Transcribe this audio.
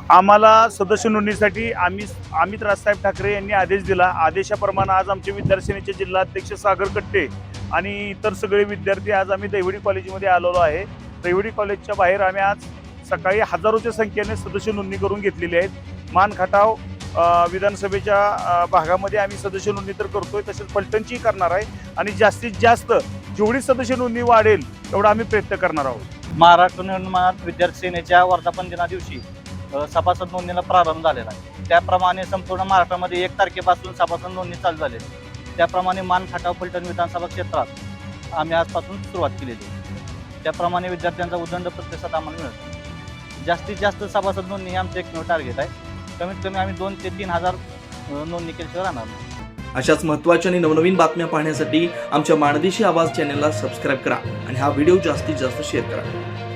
आम्हाला सदस्य नोंदणीसाठी अमित राजसाहेब ठाकरे यांनी आदेश दिला। आदेशाप्रमाणे आज आमचे विद्यार्थी जिल्हा अध्यक्ष सागर कट्टे आणि इतर सगळे विद्यार्थी आज आम्ही दैवडी कॉलेजमध्ये आलेलो आहे। दैवडी कॉलेजच्या बाहेर आम्ही आज सकाळी हजारोच्या संख्येने सदस्य नोंदणी करून घेतलेली आहेत। मान खटाव विधानसभेच्या भागामध्ये आम्ही सदस्य नोंदणी तर करतोय, तसेच फलटणची करणार आहे आणि जास्तीत जास्त जेवढी सदस्य नोंदणी वाढेल तेवढा आम्ही प्रयत्न करणार आहोत। महाराष्ट्र निर्माण विद्यार्थी सेनेच्या वर्धापन दिना दिवशी सभासद नोंदणीला प्रारंभ झालेला आहे। त्याप्रमाणे संपूर्ण महाराष्ट्रामध्ये 1 तारखेपासून सभासद नोंदणी चालू झाली आहे। त्याप्रमाणे मान खटाव फलटण विधानसभा क्षेत्रात आम्ही आजपासून सुरुवात केलेली आहे। त्याप्रमाणे विद्यार्थ्यांचा उदंड प्रतिसाद आम्हाला मिळतो। जास्तीत जास्त सभासद नोंदणी हे आमचं एकमेव टार्गेट आहे। कमीत कमी आम्ही 2 ते 3 हजार नोंदणी केल्याशिवाय राहणार नाही। अशाच महत्त्वाच्या आणि नवनवीन बातम्या पाहण्यासाठी आमच्या माणदेशी आवाज चॅनलला सबस्क्राईब करा आणि हा व्हिडिओ जास्तीत जास्त शेअर करा।